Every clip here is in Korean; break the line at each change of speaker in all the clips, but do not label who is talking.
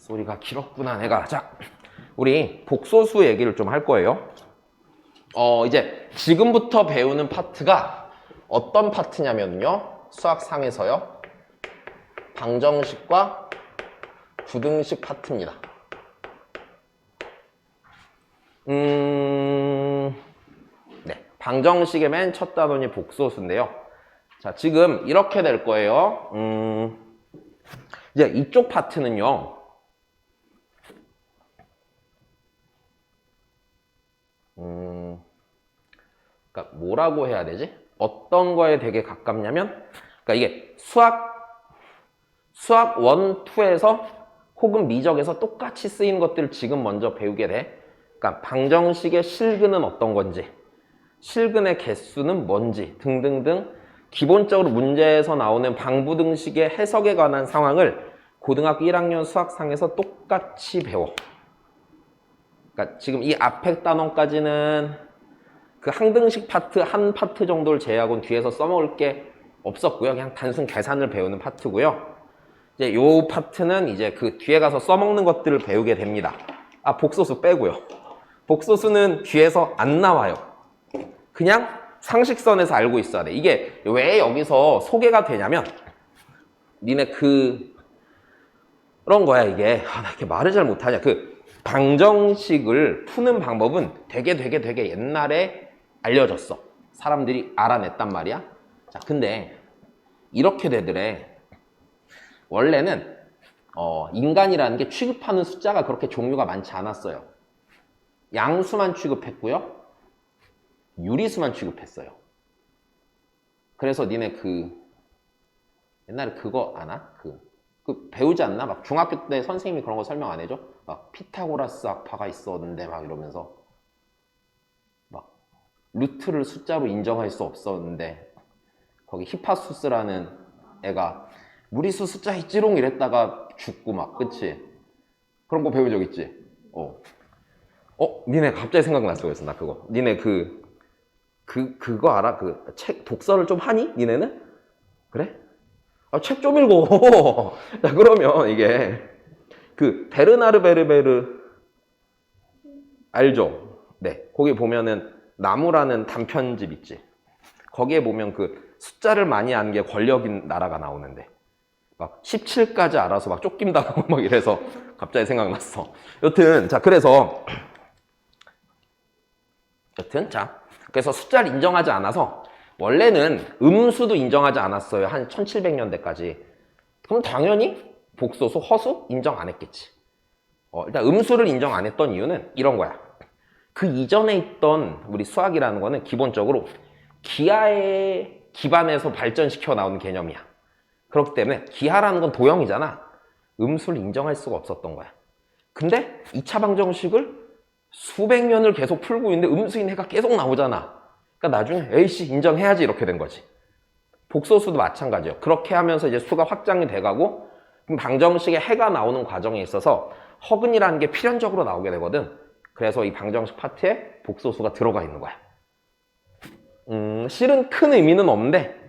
소리가 길었구나 내가. 자, 우리 복소수 얘기를 좀 할 거예요. 이제 지금부터 배우는 파트가 어떤 파트냐면요, 수학상에서요, 방정식과 부등식 파트입니다. 네, 방정식의 맨 첫 단원이 복소수인데요. 자, 지금 이렇게 될 거예요. 이제 이쪽 파트는요, 그러니까 뭐라고 해야 되지? 어떤 거에 되게 가깝냐면, 그러니까 이게 수학 1, 2에서 혹은 미적에서 똑같이 쓰이는 것들을 지금 먼저 배우게 돼. 그러니까 방정식의 실근은 어떤 건지, 실근의 개수는 뭔지 등등등 기본적으로 문제에서 나오는 방부등식의 해석에 관한 상황을 고등학교 1학년 수학상에서 똑같이 배워. 그러니까 지금 이 앞에 단원까지는 그 항등식 파트 한 파트 정도를 제외하고는 뒤에서 써먹을 게 없었고요. 그냥 단순 계산을 배우는 파트고요. 이제 요 파트는 이제 그 뒤에 가서 써먹는 것들을 배우게 됩니다. 아, 복소수 빼고요. 복소수는 뒤에서 안 나와요. 그냥 상식선에서 알고 있어야 돼. 이게 왜 여기서 소개가 되냐면, 니네 그런 거야, 이게. 나 이렇게 말을 잘 못하냐. 그 방정식을 푸는 방법은 되게 옛날에 알려졌어. 사람들이 알아냈단 말이야. 자, 근데 이렇게 되더래. 원래는 인간이라는 게 취급하는 숫자가 그렇게 종류가 많지 않았어요. 양수만 취급했고요, 유리수만 취급했어요. 그래서 니네 그 옛날에 그거 아나? 그 배우지 않나? 막 중학교 때 선생님이 그런 거 설명 안 해줘? 막 피타고라스 학파가 있었는데 막 이러면서 막 루트를 숫자로 인정할 수 없었는데 거기 히파수스라는 애가 무리수 숫자 있지롱 이랬다가 죽고 막, 그치? 그런 거 배운 적 있지? 니네 갑자기 생각났어. 그래서 나 그거. 니네 그거 알아? 그 책 독서를 좀 하니? 니네는? 그래? 아, 책 좀 읽어. 자, 그러면 이게 그 베르나르 베르베르 알죠? 네. 거기 보면은 나무라는 단편집 있지. 거기에 보면 그 숫자를 많이 아는 게 권력인 나라가 나오는데 막 17까지 알아서 막 쫓긴다고 막 이래서 갑자기 생각났어. 여튼 자, 그래서 숫자를 인정하지 않아서 원래는 음수도 인정하지 않았어요. 한 1700년대까지. 그럼 당연히 복소수, 허수 인정 안 했겠지. 일단 음수를 인정 안 했던 이유는 이런 거야. 그 이전에 있던 우리 수학이라는 거는 기본적으로 기하에 기반해서 발전시켜 나오는 개념이야. 그렇기 때문에 기하라는 건 도형이잖아. 음수를 인정할 수가 없었던 거야. 근데 2차 방정식을 수백 년을 계속 풀고 있는데 음수인 해가 계속 나오잖아. 그러니까 나중에 에이씨 인정해야지 이렇게 된 거지. 복소수도 마찬가지예요. 그렇게 하면서 이제 수가 확장이 돼가고 그럼 방정식에 해가 나오는 과정에 있어서 허근이라는 게 필연적으로 나오게 되거든. 그래서 이 방정식 파트에 복소수가 들어가 있는 거야. 실은 큰 의미는 없는데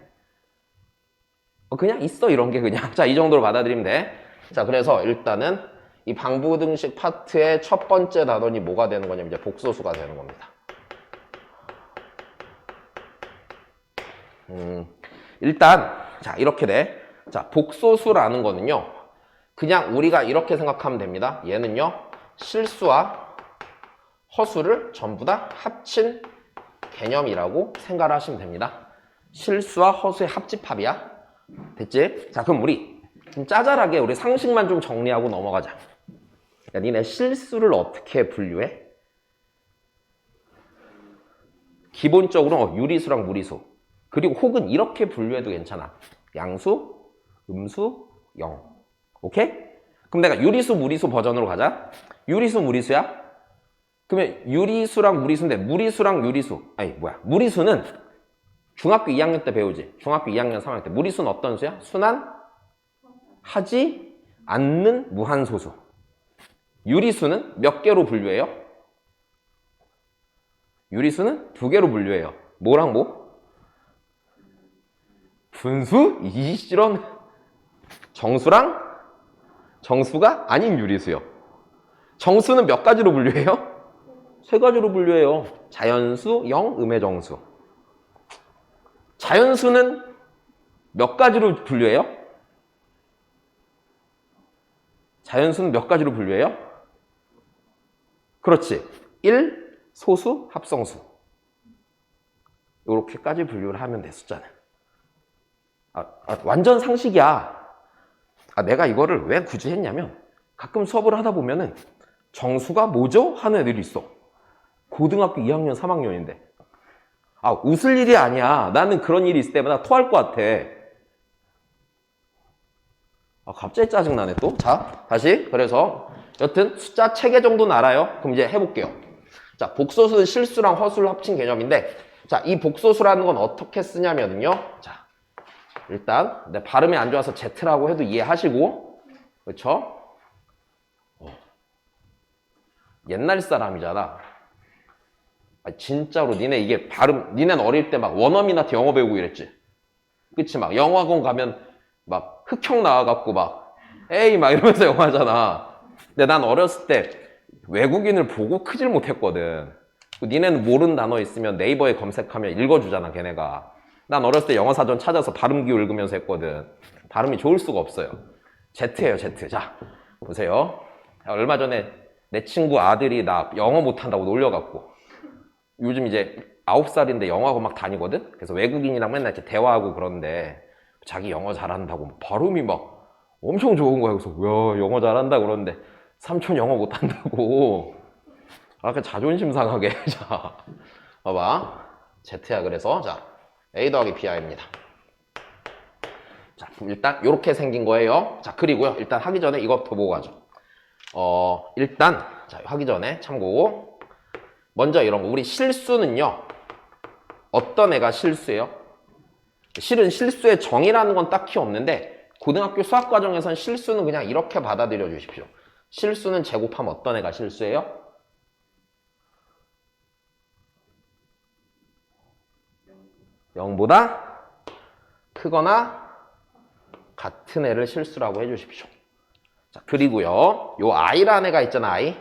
그냥 있어, 이런 게 그냥. 자, 이 정도로 받아들이면 돼. 자, 그래서 일단은 이 방부등식 파트의 첫 번째 단원이 뭐가 되는 거냐면 이제 복소수가 되는 겁니다. 일단 자, 이렇게 돼. 자, 복소수라는 거는요, 그냥 우리가 이렇게 생각하면 됩니다. 얘는요, 실수와 허수를 전부 다 합친 개념이라고 생각을 하시면 됩니다. 실수와 허수의 합집합이야. 됐지? 자, 그럼 우리 좀 짜잘하게 우리 상식만 좀 정리하고 넘어가자. 야, 니네 실수를 어떻게 분류해? 기본적으로 유리수랑 무리수, 그리고 혹은 이렇게 분류해도 괜찮아. 양수, 음수, 영. 오케이? 그럼 내가 유리수, 무리수 버전으로 가자. 유리수, 무리수야? 그러면 유리수랑 무리수인데 무리수랑 유리수, 무리수는 중학교 2학년 때 배우지. 중학교 2학년 3학년 때. 무리수는 어떤 수야? 순환하지 않는 무한소수. 유리수는 몇 개로 분류해요? 유리수는 2개로 분류해요. 뭐랑 뭐? 분수, 이지런, 정수랑 정수가 아닌 유리수요. 정수는 몇 가지로 분류해요? 세 가지로 분류해요. 자연수, 영, 음의 정수. 자연수는 몇 가지로 분류해요? 자연수는 몇 가지로 분류해요? 그렇지. 1, 소수, 합성수. 이렇게까지 분류를 하면 돼, 숫자는. 완전 상식이야. 내가 이거를 왜 굳이 했냐면 가끔 수업을 하다 보면은 정수가 뭐죠? 하는 애들이 있어. 고등학교 2학년, 3학년인데. 웃을 일이 아니야. 나는 그런 일이 있을 때마다 토할 것 같아. 갑자기 짜증나네 또. 자, 다시. 그래서 여튼 숫자 체계 정도는 알아요. 그럼 이제 해볼게요. 자, 복소수는 실수랑 허수를 합친 개념인데, 자, 이 복소수라는 건 어떻게 쓰냐면요. 자, 일단 내 발음이 안 좋아서 Z라고 해도 이해하시고, 그렇죠? 옛날 사람이잖아. 진짜로 니네 이게 발음, 니네는 어릴 때 막 원어민한테 영어 배우고 이랬지. 그치? 막 영어학원 가면 막 흑형 나와갖고 막 에이 막 이러면서 영어 하잖아. 근데 난 어렸을 때 외국인을 보고 크질 못했거든. 니네는 모르는 단어 있으면 네이버에 검색하면 읽어주잖아, 걔네가. 난 어렸을 때 영어 사전 찾아서 발음기호 읽으면서 했거든. 발음이 좋을 수가 없어요. Z예요, Z. 자, 보세요. 얼마 전에 내 친구 아들이 나 영어 못한다고 놀려갖고, 요즘 이제 9살인데 영어학원 막 다니거든? 그래서 외국인이랑 맨날 이렇게 대화하고 그러는데 자기 영어 잘한다고 발음이 막 엄청 좋은 거야. 그래서 야, 영어 잘한다 그러는데 삼촌 영어 못한다고. 그 자존심 상하게. 자, 봐봐. Z야. 그래서 자, A 더하기 BI입니다. 자, 일단 이렇게 생긴 거예요. 자, 그리고요. 일단 하기 전에 이것부터 보고 가죠. 일단 자, 하기 전에 참고. 먼저 이런 거. 우리 실수는요. 어떤 애가 실수예요? 실은 실수의 정의라는 건 딱히 없는데 고등학교 수학 과정에선 실수는 그냥 이렇게 받아들여 주십시오. 실수는 제곱하면 어떤 애가 실수예요? (0보다) 크거나 같은 애를 실수라고 해주십시오. 자, 그리고요. 요 i라는 애가 있잖아, i.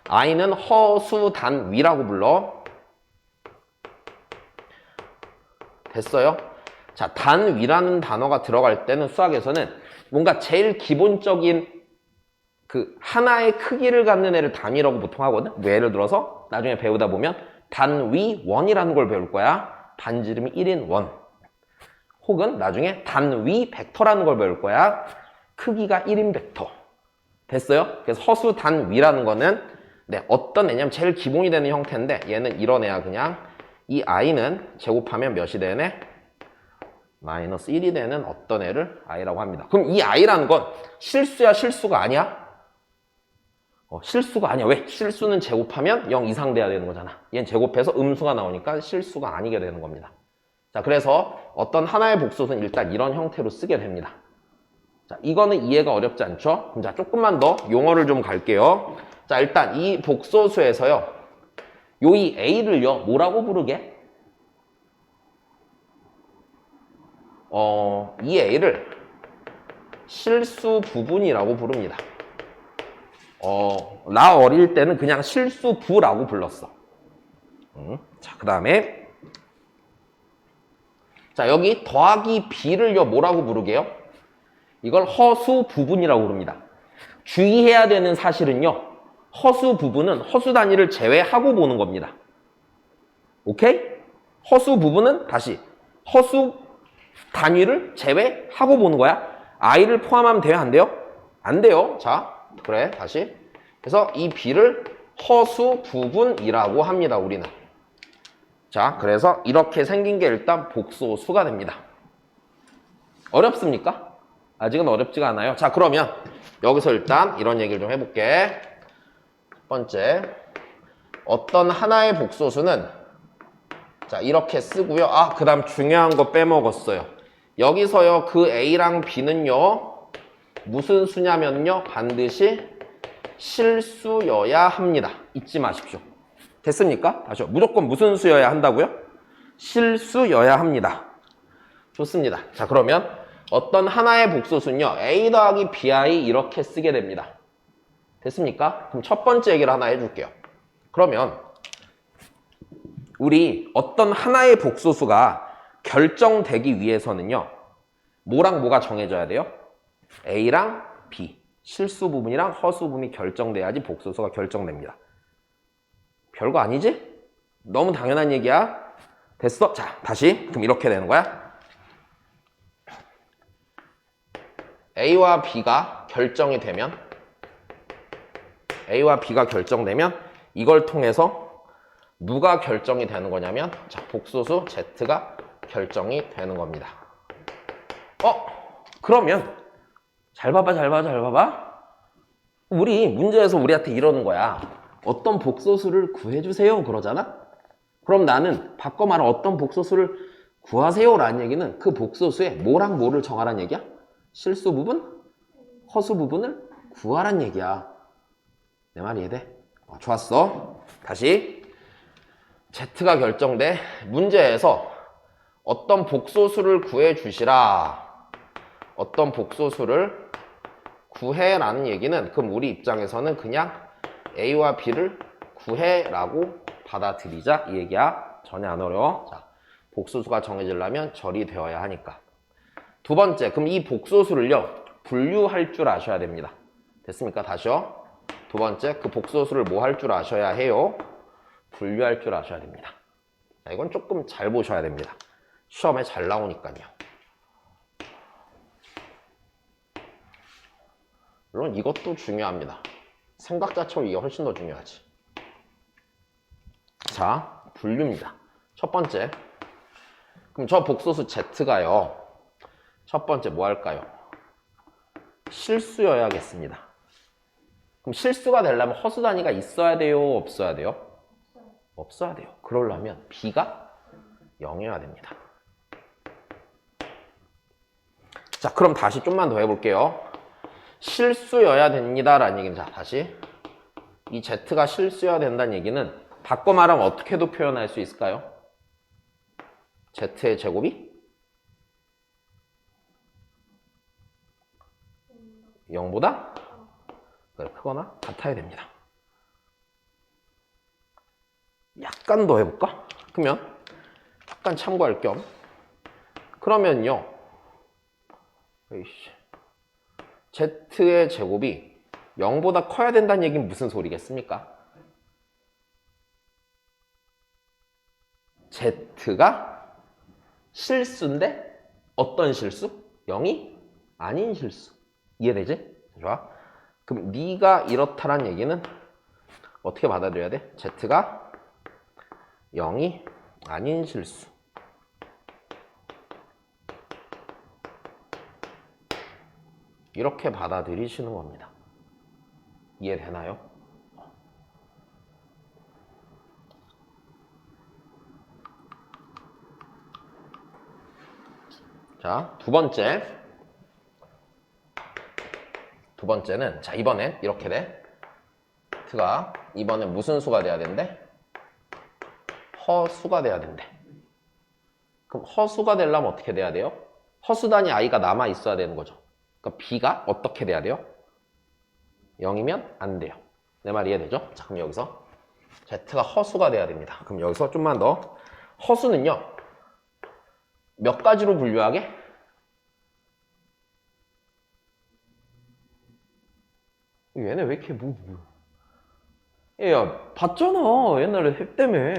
i는 허수단위라고 불러. 됐어요? 자, 단위라는 단어가 들어갈 때는 수학에서는 뭔가 제일 기본적인 그 하나의 크기를 갖는 애를 단위라고 보통 하거든? 뭐 예를 들어서 나중에 배우다 보면 단위 원이라는 걸 배울 거야. 반지름이 1인 원. 혹은 나중에 단위 벡터라는 걸 배울 거야. 크기가 1인 벡터. 됐어요? 그래서 허수 단위라는 거는 어떤 애냐면 제일 기본이 되는 형태인데 얘는 이런 애야. 그냥 이 i는 제곱하면 몇이 되네? 마이너스 1이 되는 어떤 애를 i라고 합니다. 그럼 이 i라는 건 실수야, 실수가 아니야? 실수가 아니야. 왜? 실수는 제곱하면 0 이상 돼야 되는 거잖아. 얘는 제곱해서 음수가 나오니까 실수가 아니게 되는 겁니다. 자, 그래서 어떤 하나의 복소수는 일단 이런 형태로 쓰게 됩니다. 자, 이거는 이해가 어렵지 않죠? 그럼 자, 조금만 더 용어를 좀 갈게요. 자, 일단 이 복소수에서요. 이 A를요, 뭐라고 부르게? 이 A를 실수 부분이라고 부릅니다. 나 어릴 때는 그냥 실수부라고 불렀어. 자, 그 다음에 자, 여기 더하기 B를요, 뭐라고 부르게요? 이걸 허수 부분이라고 부릅니다. 주의해야 되는 사실은요, 허수 부분은 허수 단위를 제외하고 보는 겁니다. 오케이? 허수 부분은 다시 허수 단위를 제외하고 보는 거야. i를 포함하면 돼요? 안 돼요? 안 돼요. 자, 그래, 다시. 그래서 이 B를 허수 부분이라고 합니다, 우리는. 자, 그래서 이렇게 생긴 게 일단 복소수가 됩니다. 어렵습니까? 아직은 어렵지가 않아요. 자, 그러면 여기서 일단 이런 얘기를 좀 해볼게. 첫 번째, 어떤 하나의 복소수는 자, 이렇게 쓰고요. 그 다음 중요한 거 빼먹었어요. 여기서요, 그 A랑 B는요, 무슨 수냐면요, 반드시 실수여야 합니다. 잊지 마십시오. 됐습니까? 다시요. 무조건 무슨 수여야 한다고요? 실수여야 합니다. 좋습니다. 자, 그러면 어떤 하나의 복소수는요. A 더하기 BI 이렇게 쓰게 됩니다. 됐습니까? 그럼 첫 번째 얘기를 하나 해줄게요. 그러면 우리 어떤 하나의 복소수가 결정되기 위해서는요. 뭐랑 뭐가 정해져야 돼요? A랑 B. 실수 부분이랑 허수 부분이 결정돼야지 복소수가 결정됩니다. 별거 아니지? 너무 당연한 얘기야. 됐어? 자, 다시. 그럼 이렇게 되는 거야. A와 B가 결정이 되면 A와 B가 결정되면 이걸 통해서 누가 결정이 되는 거냐면 자, 복소수 Z가 결정이 되는 겁니다. 그러면 잘 봐봐, 잘 봐봐, 잘 봐봐. 우리 문제에서 우리한테 이러는 거야. 어떤 복소수를 구해주세요 그러잖아? 그럼 나는 바꿔 말해 어떤 복소수를 구하세요 라는 얘기는 그 복소수에 뭐랑 뭐를 정하라는 얘기야? 실수 부분, 허수 부분을 구하란 얘기야. 내 말 이해돼? 좋았어. 다시. Z가 결정돼. 문제에서 어떤 복소수를 구해주시라. 어떤 복소수를 구해라는 얘기는 그럼 우리 입장에서는 그냥 A와 B를 구해라고 받아들이자 이 얘기야. 전혀 안 어려워. 자, 복소수가 정해지려면 절이 되어야 하니까. 두 번째, 그럼 이 복소수를요 분류할 줄 아셔야 됩니다. 됐습니까? 다시요. 두 번째, 그 복소수를 뭐 할 줄 아셔야 해요? 분류할 줄 아셔야 됩니다. 자, 이건 조금 잘 보셔야 됩니다. 시험에 잘 나오니까요. 물론 이것도 중요합니다. 생각 자체로 이게 훨씬 더 중요하지. 자, 분류입니다. 첫 번째, 그럼 저 복소수 Z가요 첫 번째 뭐 할까요? 실수여야겠습니다. 그럼 실수가 되려면 허수 단위가 있어야 돼요? 없어야 돼요? 없어야 돼요. 그러려면 B가 0이어야 됩니다. 자, 그럼 다시 좀만 더 해볼게요. 실수여야 됩니다 라는 얘기는, 자, 다시 이 Z가 실수여야 된다는 얘기는 바꿔 말하면 어떻게도 표현할 수 있을까요? Z의 제곱이 0보다 크거나 같아야 됩니다. 약간 더 해볼까? 그러면 약간 참고할 겸 그러면요 Z의 제곱이 0보다 커야 된다는 얘기는 무슨 소리겠습니까? Z가 실수인데 어떤 실수? 0이 아닌 실수. 이해되지? 좋아. 그럼 네가 이렇다란 얘기는 어떻게 받아들여야 돼? Z가 0이 아닌 실수. 이렇게 받아들이시는 겁니다. 이해되나요? 자, 두 번째는 자, 이번엔 이렇게 돼. Z가 이번엔 무슨 수가 돼야 된대? 허수가 돼야 된대. 그럼 허수가 되려면 어떻게 돼야 돼요? 허수 단위 i가 남아 있어야 되는 거죠. 그러니까 B가 어떻게 돼야 돼요? 0이면 안 돼요. 내 말 이해되죠? 자, 그럼 여기서 Z가 허수가 돼야 됩니다. 그럼 여기서 좀만 더. 허수는요 몇 가지로 분류하게? 얘네 왜 이렇게 야, 봤잖아. 옛날에 해 때문에.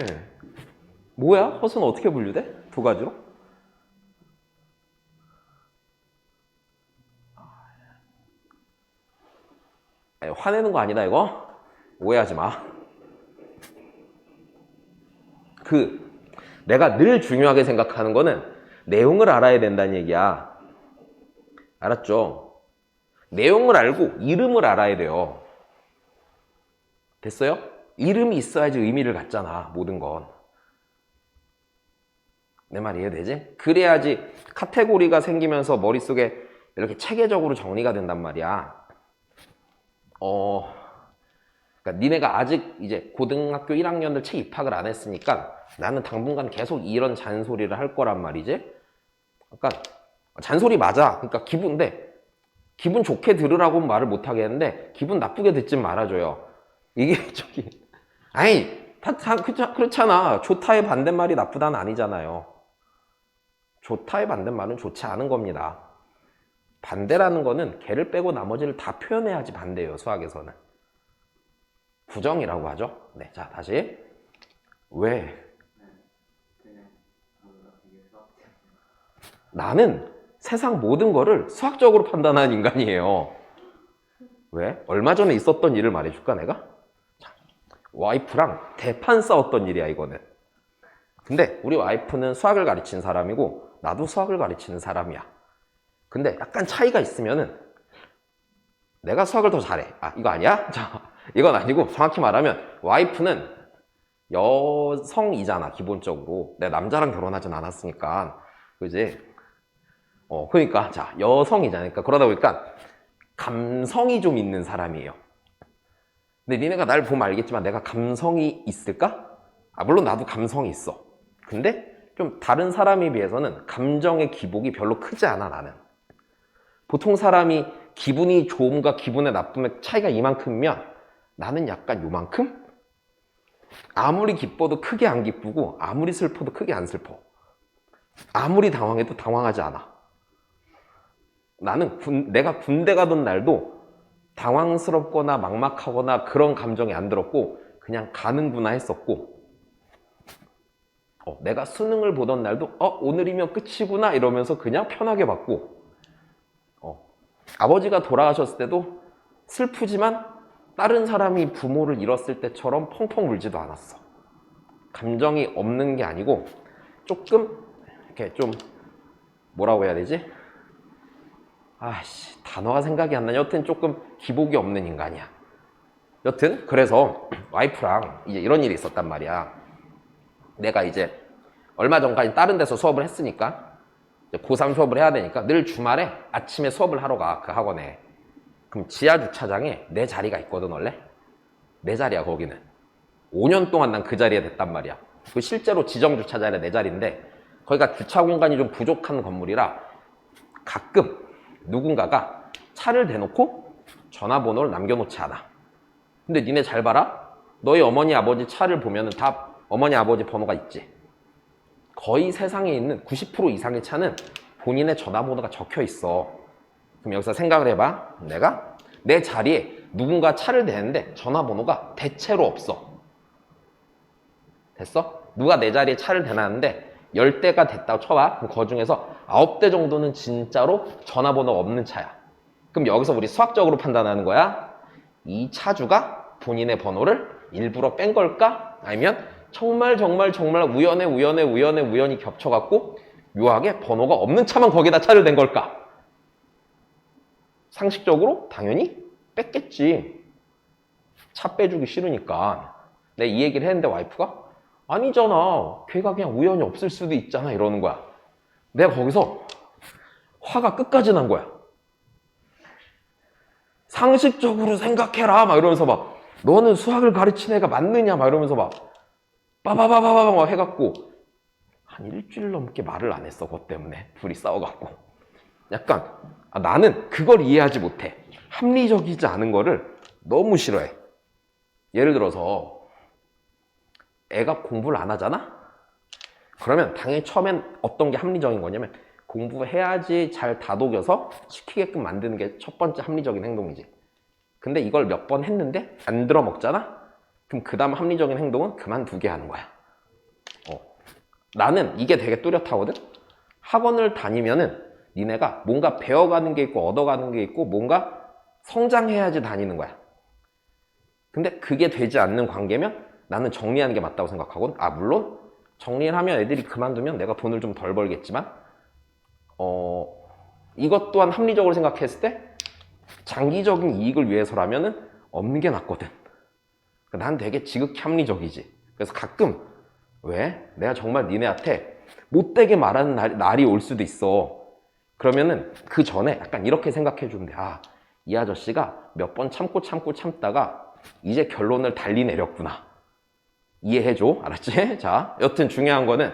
뭐야? 허수는 어떻게 분류돼? 두 가지로? 화내는 거 아니다, 이거? 오해하지 마. 내가 늘 중요하게 생각하는 거는 내용을 알아야 된다는 얘기야. 알았죠? 내용을 알고 이름을 알아야 돼요. 됐어요? 이름이 있어야지 의미를 갖잖아, 모든 건. 내 말 이해되지? 그래야지 카테고리가 생기면서 머릿속에 이렇게 체계적으로 정리가 된단 말이야. 그러니까 니네가 아직 이제 고등학교 1학년들 책 입학을 안 했으니까 나는 당분간 계속 이런 잔소리를 할 거란 말이지. 그러니까 잔소리 맞아. 그러니까 기분 좋게 들으라고 말을 못 하겠는데 기분 나쁘게 듣지 말아줘요. 이게 저기 아니 그렇잖아. 좋다의 반대말이 나쁘다는 아니잖아요. 좋다의 반대말은 좋지 않은 겁니다. 반대라는 거는 걔를 빼고 나머지를 다 표현해야지 반대예요. 수학에서는. 부정이라고 하죠. 네, 자 다시. 왜? 나는 세상 모든 거를 수학적으로 판단하는 인간이에요. 왜? 얼마 전에 있었던 일을 말해줄까 내가? 자, 와이프랑 대판 싸웠던 일이야 이거는. 근데 우리 와이프는 수학을 가르치는 사람이고 나도 수학을 가르치는 사람이야. 근데 약간 차이가 있으면은 내가 수학을 더 잘해. 아 이거 아니야? 자 이건 아니고 정확히 말하면 와이프는 여성이잖아 기본적으로. 내가 남자랑 결혼하진 않았으니까. 그지? 그러니까 자 여성이잖아. 그러니까 그러다 보니까 감성이 좀 있는 사람이에요. 근데 니네가 날 보면 알겠지만 내가 감성이 있을까? 아 물론 나도 감성이 있어. 근데 좀 다른 사람에 비해서는 감정의 기복이 별로 크지 않아 나는. 보통 사람이 기분이 좋음과 기분의 나쁨의 차이가 이만큼이면 나는 약간 요만큼? 아무리 기뻐도 크게 안 기쁘고 아무리 슬퍼도 크게 안 슬퍼. 아무리 당황해도 당황하지 않아. 나는 내가 군대 가던 날도 당황스럽거나 막막하거나 그런 감정이 안 들었고 그냥 가는구나 했었고 내가 수능을 보던 날도 오늘이면 끝이구나 이러면서 그냥 편하게 봤고 아버지가 돌아가셨을 때도 슬프지만 다른 사람이 부모를 잃었을 때처럼 펑펑 울지도 않았어. 감정이 없는 게 아니고 조금 이렇게 좀 뭐라고 해야 되지? 아씨 단어가 생각이 안 나냐. 여튼 조금 기복이 없는 인간이야. 여튼 그래서 와이프랑 이제 이런 일이 있었단 말이야. 내가 이제 얼마 전까지 다른 데서 수업을 했으니까 고3 수업을 해야 되니까 늘 주말에 아침에 수업을 하러 가 그 학원에. 그럼 지하 주차장에 내 자리가 있거든 원래. 내 자리야 거기는. 5년 동안 난 그 자리에 됐단 말이야. 그 실제로 지정 주차장에 내 자리인데 거기가 주차 공간이 좀 부족한 건물이라 가끔 누군가가 차를 대놓고 전화번호를 남겨놓지 않아. 근데 니네 잘 봐라. 너희 어머니 아버지 차를 보면은 다 어머니 아버지 번호가 있지. 거의 세상에 있는 90% 이상의 차는 본인의 전화번호가 적혀 있어. 그럼 여기서 생각을 해봐. 내가 내 자리에 누군가 차를 대는데 전화번호가 대체로 없어. 됐어? 누가 내 자리에 차를 대놨는데 10대가 됐다고 쳐봐. 그럼 그 중에서 9대 정도는 진짜로 전화번호가 없는 차야. 그럼 여기서 우리 수학적으로 판단하는 거야. 이 차주가 본인의 번호를 일부러 뺀 걸까? 아니면 정말 우연히 겹쳐갖고 묘하게 번호가 없는 차만 거기다 차를 댄 걸까? 상식적으로 당연히 뺐겠지. 차 빼주기 싫으니까. 내가 이 얘기를 했는데 와이프가 아니잖아. 걔가 그냥 우연히 없을 수도 있잖아 이러는 거야. 내가 거기서 화가 끝까지 난 거야. 상식적으로 생각해라 막 이러면서 막 너는 수학을 가르친 애가 맞느냐 막 이러면서 막 빠바바바바 막 해갖고 한 일주일 넘게 말을 안 했어. 그것 때문에 둘이 싸워갖고 약간 나는 그걸 이해하지 못해. 합리적이지 않은 거를 너무 싫어해. 예를 들어서 애가 공부를 안 하잖아? 그러면 당연히 처음엔 어떤 게 합리적인 거냐면 공부해야지 잘 다독여서 시키게끔 만드는 게 첫 번째 합리적인 행동이지. 근데 이걸 몇 번 했는데 안 들어먹잖아? 그럼 그 다음 합리적인 행동은 그만두게 하는 거야. 나는 이게 되게 뚜렷하거든? 학원을 다니면은 니네가 뭔가 배워가는 게 있고 얻어가는 게 있고 뭔가 성장해야지 다니는 거야. 근데 그게 되지 않는 관계면 나는 정리하는 게 맞다고 생각하거든. 물론 정리를 하면 애들이 그만두면 내가 돈을 좀 덜 벌겠지만 이것 또한 합리적으로 생각했을 때 장기적인 이익을 위해서라면은 없는 게 낫거든. 난 되게 지극히 합리적이지. 그래서 가끔 왜? 내가 정말 니네한테 못되게 말하는 날이 올 수도 있어. 그러면은 그 전에 약간 이렇게 생각해 주면 돼. 이 아저씨가 몇 번 참다가 이제 결론을 달리 내렸구나. 이해해줘. 알았지? 자, 여튼 중요한 거는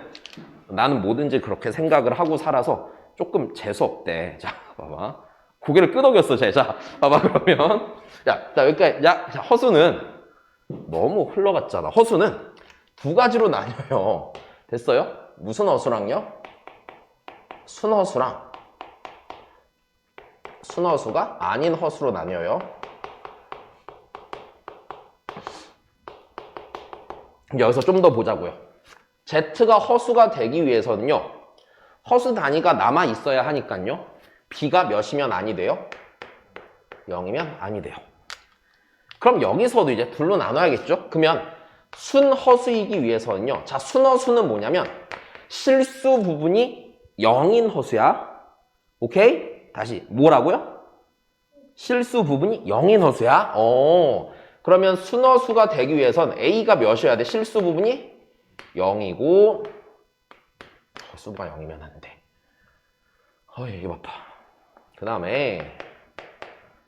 나는 뭐든지 그렇게 생각을 하고 살아서 조금 재수없대. 자, 봐봐. 고개를 끄덕였어, 쟤. 자, 봐봐, 그러면. 자, 여기까지. 야, 자, 허수는 너무 흘러갔잖아. 허수는 두 가지로 나뉘어요. 됐어요? 무슨 허수랑요? 순허수랑 순허수가 아닌 허수로 나뉘어요. 여기서 좀 더 보자고요. Z가 허수가 되기 위해서는요. 허수 단위가 남아 있어야 하니까요. B가 몇이면 아니 돼요? 0이면 아니 돼요. 그럼 여기서도 이제 둘로 나눠야겠죠? 그러면 순허수이기 위해서는요. 자, 순허수는 뭐냐면 실수 부분이 0인 허수야. 오케이? 다시 뭐라고요? 실수 부분이 0인 허수야. 그러면 순허수가 되기 위해선 A가 몇이어야 돼? 실수 부분이 0이고 허수가 0이면 안 돼. 이게 아파. 그 다음에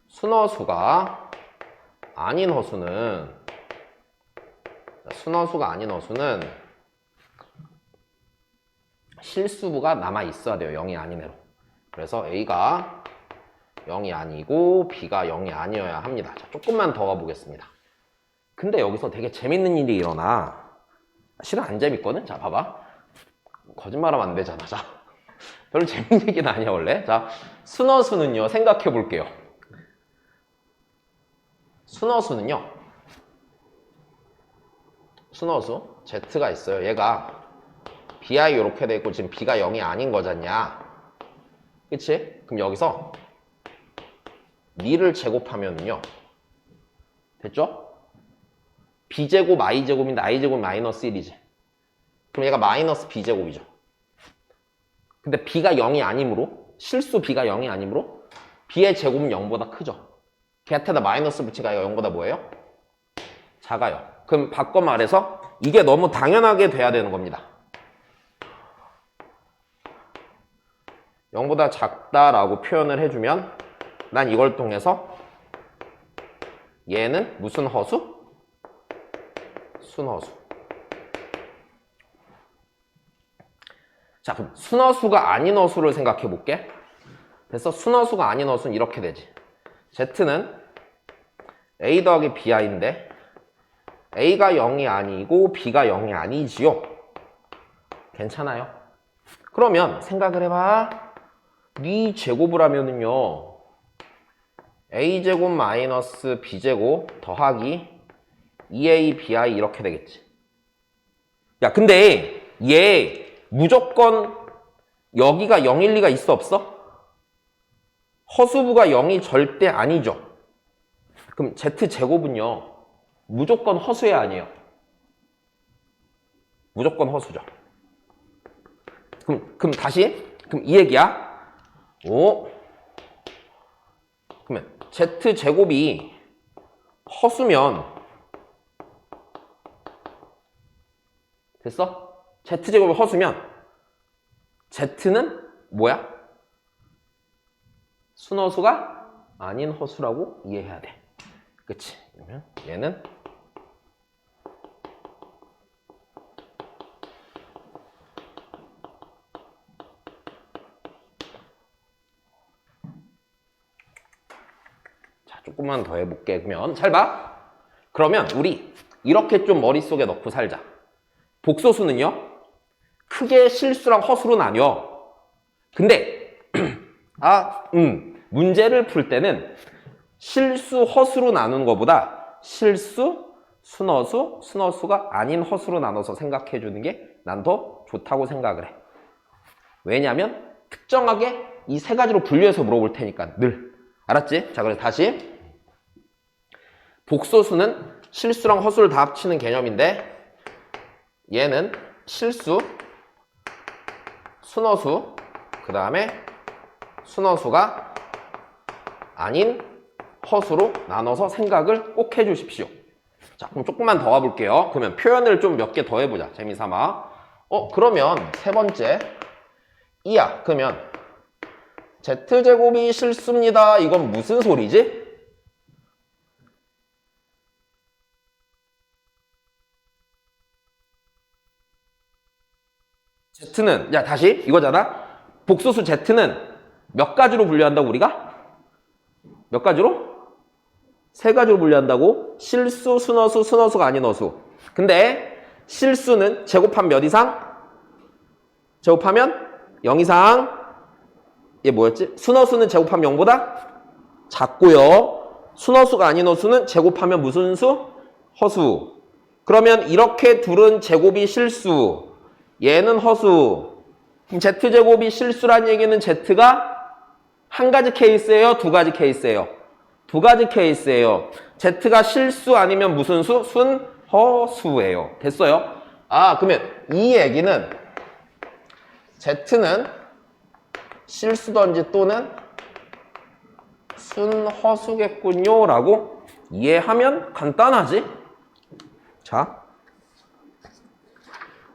순허수가 아닌 허수는 실수부가 남아 있어야 돼요. 0이 아닌 애로. 그래서 A가 0이 아니고 B가 0이 아니어야 합니다. 자, 조금만 더 가보겠습니다. 근데 여기서 되게 재밌는 일이 일어나. 실은 안 재밌거든? 자, 봐봐. 거짓말하면 안 되잖아. 자, 별로 재밌는 얘기는 아니야, 원래. 자, 순허수는요, 생각해 볼게요. 순허수, Z가 있어요. 얘가 BI 이렇게 돼 있고 지금 B가 0이 아닌 거잖냐. 그치? 그럼 여기서 미를 제곱하면은요. 됐죠? B제곱 I제곱인데 I제곱 마이너스 1이지. 그럼 얘가 마이너스 B제곱이죠. 근데 B가 0이 아니므로 실수 B가 0이 아니므로 B의 제곱은 0보다 크죠. 걔한테다 마이너스 붙이가 0보다 뭐예요? 작아요. 그럼 바꿔 말해서 이게 너무 당연하게 돼야 되는 겁니다. 0보다 작다라고 표현을 해주면 난 이걸 통해서 얘는 무슨 허수? 순허수. 자, 그럼 순허수가 아닌 허수를 생각해 볼게. 그래서 순허수가 아닌 허수는 이렇게 되지. Z는 A 더하기 BI인데 A가 0이 아니고 B가 0이 아니지요. 괜찮아요? 그러면 생각을 해봐. 네 제곱을 하면은요. A제곱 마이너스 B제곱 더하기 2ABI 이렇게 되겠지. 야, 근데 얘 무조건 여기가 0일 리가 있어 없어? 허수부가 0이 절대 아니죠. 그럼 Z제곱은요. 무조건 허수야 아니에요? 무조건 허수죠. 그럼 다시 그럼 이 얘기야. 그러면 Z제곱이 허수면 됐어? Z제곱이 허수면 Z는 뭐야? 순허수가 아닌 허수라고 이해해야 돼. 그치? 그러면 얘는 자, 조금만 더 해볼게. 그러면 잘 봐. 그러면 우리 이렇게 좀 머릿속에 넣고 살자. 복소수는요. 크게 실수랑 허수로 나뉘어. 근데 문제를 풀 때는 실수, 허수로 나누는 것보다 실수, 순허수, 순허수가 아닌 허수로 나눠서 생각해 주는 게 난 더 좋다고 생각을 해. 왜냐면 특정하게 이 세 가지로 분류해서 물어볼 테니까 늘. 알았지? 자, 그래서 다시 복소수는 실수랑 허수를 다 합치는 개념인데 얘는 실수, 순허수, 그 다음에 순허수가 아닌 허수로 나눠서 생각을 꼭 해주십시오. 자, 그럼 조금만 더 가볼게요. 그러면 표현을 좀 몇 개 더 해보자. 재미삼아. 그러면 세 번째 이야. 그러면 Z제곱이 실수입니다. 이건 무슨 소리지? Z는, 야, 다시 이거잖아. 복소수 Z는 몇 가지로 분류한다고 우리가? 몇 가지로? 세 가지로 분류한다고? 실수, 순허수, 순허수가 아닌 허수. 근데 실수는 제곱하면 몇 이상? 제곱하면 0 이상. 얘 뭐였지? 순허수는 제곱하면 0보다 작고요. 순허수가 아닌 허수는 제곱하면 무슨 수? 허수. 그러면 이렇게 둘은 제곱이 실수. 얘는 허수. 그럼 Z제곱이 실수란 얘기는 Z가 한 가지 케이스예요? 두 가지 케이스예요? 두 가지 케이스예요. Z가 실수 아니면 무슨 수? 순허수예요. 됐어요? 아, 그러면 이 얘기는 Z는 실수던지 또는 순허수겠군요 라고 이해하면 간단하지? 자,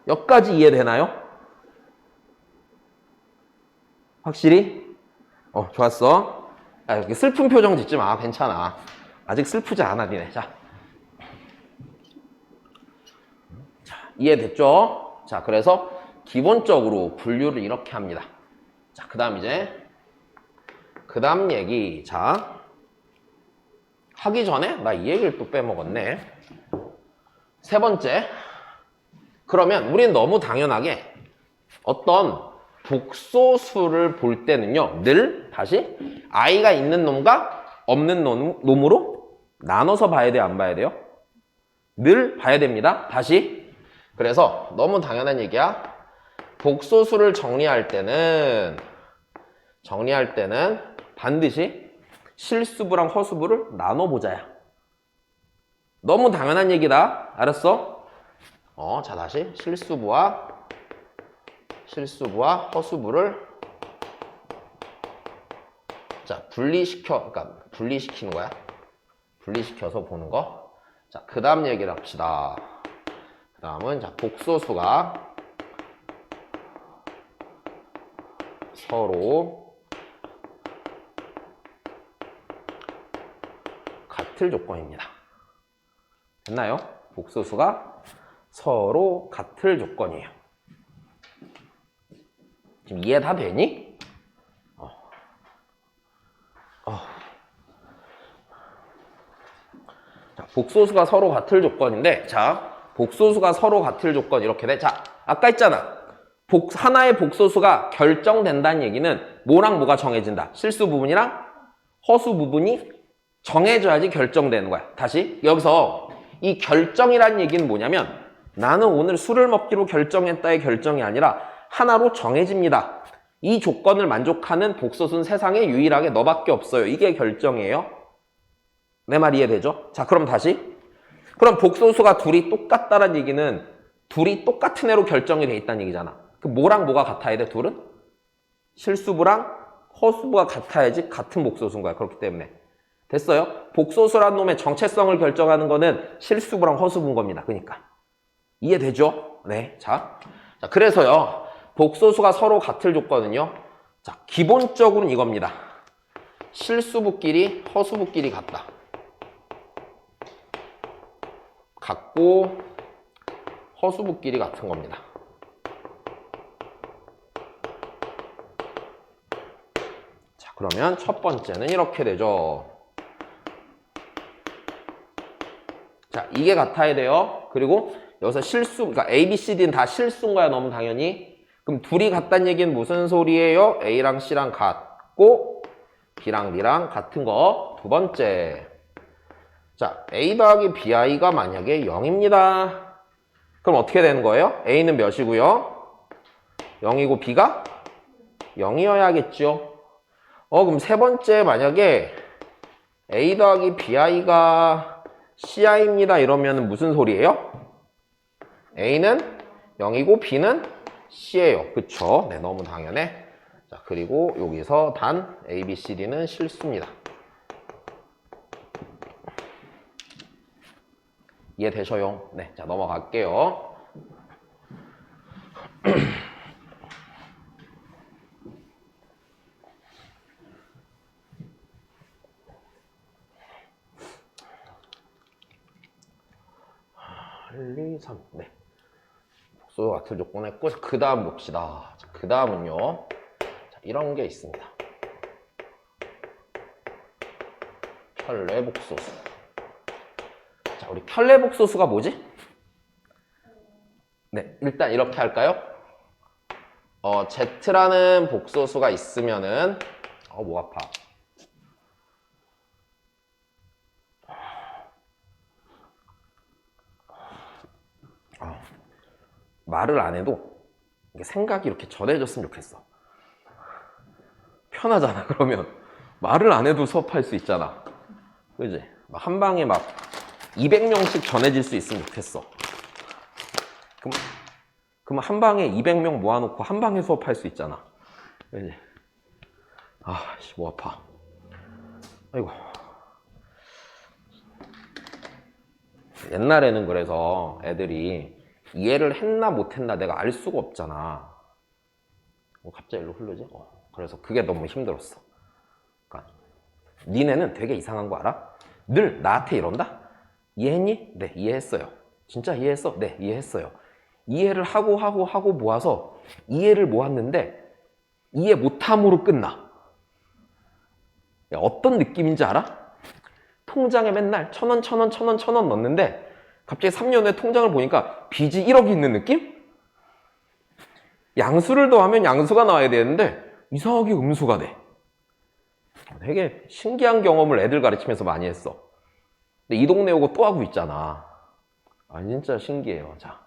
여기까지 이해되나요? 확실히? 좋았어. 야, 이렇게 슬픈 표정 짓지 마. 괜찮아. 아직 슬프지 않아, 니네. 자, 이해됐죠? 자, 그래서 기본적으로 분류를 이렇게 합니다. 자, 그 다음 그 다음 얘기. 자, 하기 전에 나 이 얘기를 또 빼먹었네. 세 번째. 그러면 우리는 너무 당연하게 어떤 복소수를 볼 때는요, 늘 다시 i가 있는 놈과 없는 놈으로 나눠서 봐야 돼요, 안 봐야 돼요? 늘 봐야 됩니다. 다시. 그래서 너무 당연한 얘기야. 복소수를 정리할 때는 반드시 실수부랑 허수부를 나눠보자야. 너무 당연한 얘기다. 알았어? 자, 다시 실수부와 허수부를 자, 분리시키는 거야. 분리시켜서 보는 거. 자, 그 다음 얘기를 합시다. 그 다음은 자, 복소수가 서로 같을 조건입니다. 됐나요? 복소수가 서로 같을 조건이에요. 지금 이해 다 되니? 자, 복소수가 서로 같을 조건인데, 자, 복소수가 서로 같을 조건 이렇게 돼. 자, 아까 했잖아. 하나의 복소수가 결정된다는 얘기는 뭐랑 뭐가 정해진다. 실수 부분이랑 허수 부분이 정해져야지 결정되는 거야. 다시 여기서 이 결정이라는 얘기는 뭐냐면 나는 오늘 술을 먹기로 결정했다의 결정이 아니라 하나로 정해집니다. 이 조건을 만족하는 복소수는 세상에 유일하게 너밖에 없어요. 이게 결정이에요. 내 말 이해되죠? 자, 그럼 다시. 그럼 복소수가 둘이 똑같다는 얘기는 둘이 똑같은 애로 결정이 돼 있다는 얘기잖아. 그 뭐랑 뭐가 같아야 돼, 둘은? 실수부랑 허수부가 같아야지 같은 복소수인 거야. 그렇기 때문에. 됐어요? 복소수란 놈의 정체성을 결정하는 거는 실수부랑 허수부인 겁니다. 그러니까. 이해되죠? 네. 자, 그래서요. 복소수가 서로 같을 조건은요. 자, 기본적으로는 이겁니다. 실수부끼리 허수부끼리 같다. 같고 허수부끼리 같은 겁니다. 자, 그러면 첫 번째는 이렇게 되죠. 자, 이게 같아야 돼요. 그리고 여기서 실수, 그러니까 A, B, C, D는 다 실수인 거야, 너무 당연히. 그럼 둘이 같다는 얘기는 무슨 소리예요? A랑 C랑 같고 B랑 D랑 같은 거. 두 번째. 자, A 더하기 BI가 만약에 0입니다. 그럼 어떻게 되는 거예요? A는 몇이고요? 0이고 B가 0이어야겠죠. 그럼 세 번째 만약에 A 더하기 BI가 CI입니다. 이러면 무슨 소리예요? A는 0이고 B는 C예요. 그쵸? 네, 너무 당연해. 자, 그리고 여기서 단 A, B, C, D는 실수입니다. 이해되셔요? 네, 자, 넘어갈게요. 네. 복수 같은 조건 했고, 그 다음 봅시다. 그 다음은요. 이런 게 있습니다. 켤레복소수. 자, 우리 켤레복소수가 뭐지? 네, 일단 이렇게 할까요? Z라는 복소수가 있으면은 목 아파. 말을 안 해도 생각이 이렇게 전해졌으면 좋겠어. 편하잖아. 그러면 말을 안 해도 수업할 수 있잖아. 그지? 한 방에 막 200명씩 전해질 수 있으면 좋겠어. 그럼 한 방에 200명 모아놓고 한 방에 수업할 수 있잖아. 그지? 목 아파. 아이고. 옛날에는 그래서 애들이 이해를 했나 못했나 내가 알 수가 없잖아. 갑자기 일로 흐르지? 그래서 그게 너무 힘들었어. 그러니까 니네는 되게 이상한 거 알아? 늘 나한테 이런다? 이해했니? 네, 이해했어요. 진짜 이해했어? 네, 이해했어요. 이해를 하고 모아서 이해를 모았는데 이해 못함으로 끝나. 야, 어떤 느낌인지 알아? 통장에 맨날 1,000원, 1,000원, 1,000원, 1,000원 넣는데 갑자기 3년 후에 통장을 보니까 빚이 1억이 있는 느낌? 양수를 더하면 양수가 나와야 되는데 이상하게 음수가 돼. 되게 신기한 경험을 애들 가르치면서 많이 했어. 근데 이 동네 오고 또 하고 있잖아. 진짜 신기해요. 자,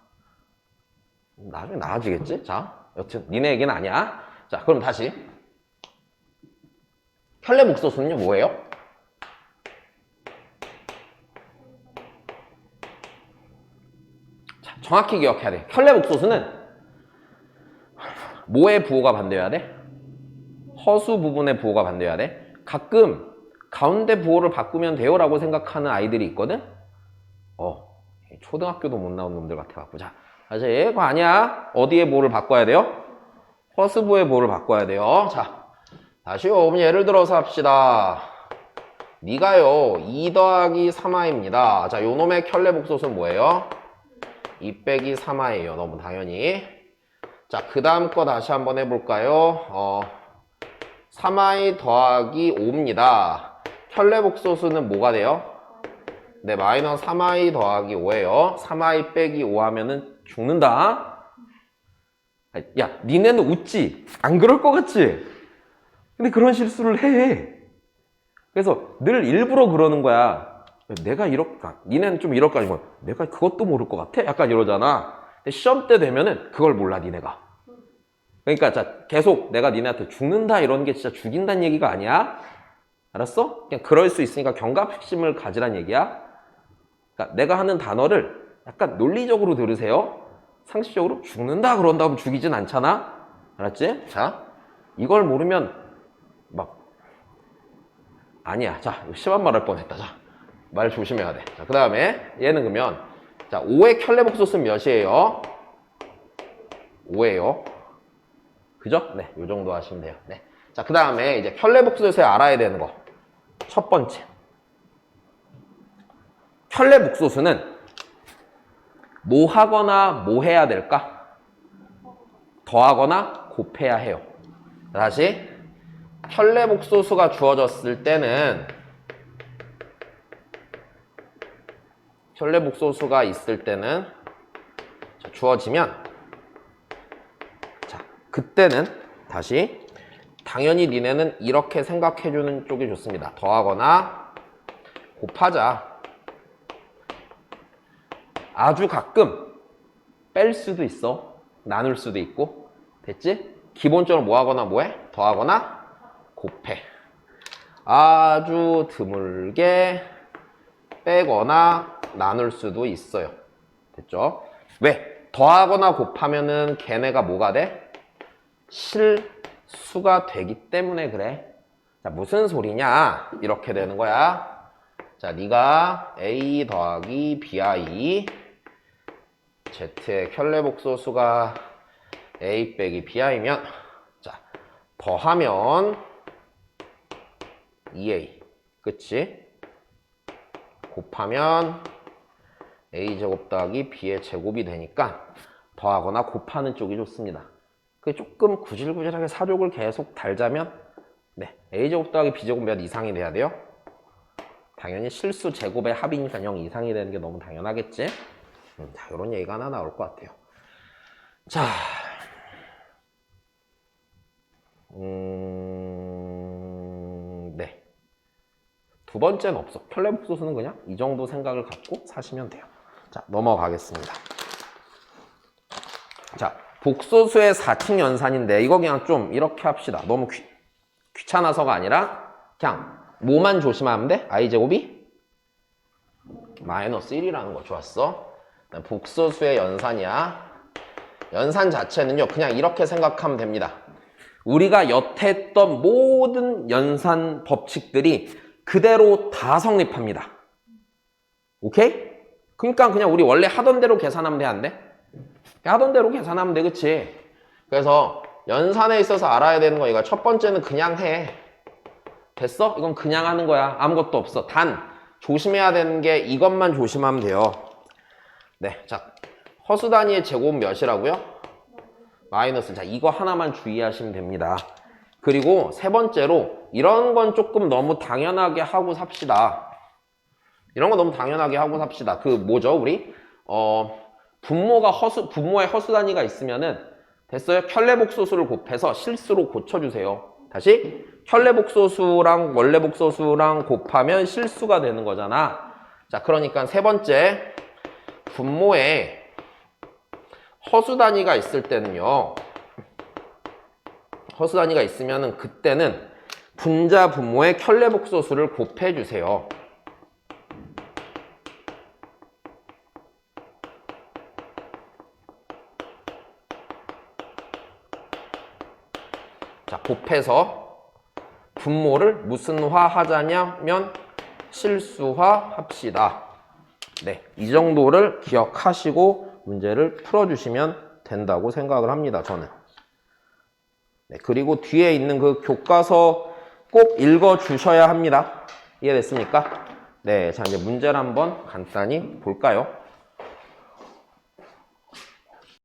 나중에 나아지겠지? 자, 여튼 니네 얘기는 아니야. 자, 그럼 다시 켤레복소수는요 뭐예요? 자, 정확히 기억해야 돼. 켤레복소수는 뭐의 부호가 반대여야 돼? 허수 부분의 부호가 반대여야 돼. 가끔 가운데 부호를 바꾸면 돼요 라고 생각하는 아이들이 있거든. 초등학교도 못 나온 놈들 같아갖고. 자, 다시 그거 아니야. 어디에 부호를 바꿔야 돼요? 허수부의 부호를 바꿔야 돼요. 자, 다시요. 예를 들어서 합시다. 니가요 2 더하기 3i입니다. 자, 요놈의 켤레복소수는 뭐예요? 2 빼기 3i예요. 너무 당연히. 자, 그 다음 거 다시 한번 해볼까요? 3i 더하기 5입니다. 켤레복소수는 뭐가 돼요? 네, 마이너스 3i 더하기 5예요. 3i 빼기 5 하면은 죽는다. 야, 니네는 웃지? 안 그럴 것 같지? 근데 그런 실수를 해. 그래서 늘 일부러 그러는 거야. 내가 이럴까? 니네는 좀 이럴까? 이거 내가 그것도 모를 것 같아? 약간 이러잖아. 근데 시험 때 되면은 그걸 몰라, 니네가. 그러니까 자, 계속 내가 니네한테 죽는다 이런 게 진짜 죽인다는 얘기가 아니야. 알았어? 그냥 그럴 수 있으니까 경각심을 가지란 얘기야. 그러니까 내가 하는 단어를 약간 논리적으로 들으세요. 상식적으로 죽는다 그런다면 죽이진 않잖아. 알았지? 자, 이걸 모르면 막 아니야. 자, 심한 말 할 뻔했다. 자, 말 조심해야 돼. 자, 그 다음에 얘는 그러면 자, 5의 켤레복소수는 몇이에요? 5예요. 그죠? 네, 요 정도 하시면 돼요. 네. 자, 그 다음에 이제 켤레복소수에 알아야 되는 거. 첫 번째. 켤레복소수는 뭐 하거나 뭐 해야 될까? 더하거나 곱해야 해요. 다시 켤레복소수가 주어졌을 때는 켤레복소수가 있을 때는 자, 주어지면 자, 그때는 다시 당연히 니네는 이렇게 생각해주는 쪽이 좋습니다. 더하거나 곱하자. 아주 가끔 뺄 수도 있어. 나눌 수도 있고. 됐지? 기본적으로 뭐 하거나 뭐 해? 더하거나 곱해. 아주 드물게 빼거나 나눌 수도 있어요. 됐죠? 왜? 더하거나 곱하면은 걔네가 뭐가 돼? 실수가 되기 때문에 그래. 자, 무슨 소리냐? 이렇게 되는 거야. 자, 네가 a 더하기 bi z의 켤레복소수가 a 빼기 bi면 자, 더하면 2a 그치? 곱하면 a제곱 더하기 b의 제곱이 되니까 더하거나 곱하는 쪽이 좋습니다. 그 조금 구질구질하게 사족을 계속 달자면 네, a제곱 더하기 b제곱 몇 이상이 돼야 돼요? 당연히 실수 제곱의 합이니까 0 이상이 되는 게 너무 당연하겠지? 자, 이런 얘기가 하나 나올 것 같아요. 자, 네. 두 번째는 없어. 켤레복소수는 그냥 이 정도 생각을 갖고 사시면 돼요. 자, 넘어가겠습니다. 자, 복소수의 4층 연산인데 이거 그냥 좀 이렇게 합시다. 너무 귀찮아서가 아니라 그냥 뭐만 조심하면 돼? i제곱이 마이너스 1이라는 거. 좋았어. 복소수의 연산이야. 연산 자체는요, 그냥 이렇게 생각하면 됩니다. 우리가 여태 했던 모든 연산 법칙들이 그대로 다 성립합니다. 오케이? 그러니까 그냥 우리 원래 하던 대로 계산하면 돼, 안 돼? 하던 대로 계산하면 돼, 그치? 그래서 연산에 있어서 알아야 되는 거, 이거 첫 번째는 그냥 해. 됐어? 이건 그냥 하는 거야. 아무것도 없어. 단 조심해야 되는 게 이것만 조심하면 돼요. 네, 자, 허수 단위의 제곱은 몇이라고요? 마이너스. 자, 이거 하나만 주의하시면 됩니다. 그리고 세 번째로 이런 건 조금 너무 당연하게 하고 삽시다. 이런 거 너무 당연하게 하고 삽시다. 그 뭐죠, 우리? 분모의 허수 단위가 있으면은 됐어요? 켤레복소수를 곱해서 실수로 고쳐주세요. 다시 켤레복소수랑 원래복소수랑 곱하면 실수가 되는 거잖아. 자, 그러니까 세 번째, 분모에 허수 단위가 있을 때는요, 허수 단위가 있으면은 그때는 분자 분모의 켤레복소수를 곱해주세요. 자, 곱해서 분모를 무슨 화 하자냐면 실수화 합시다. 네, 이 정도를 기억하시고 문제를 풀어주시면 된다고 생각을 합니다, 저는. 네, 그리고 뒤에 있는 그 교과서 꼭 읽어주셔야 합니다. 이해됐습니까? 네, 자, 이제 문제를 한번 간단히 볼까요?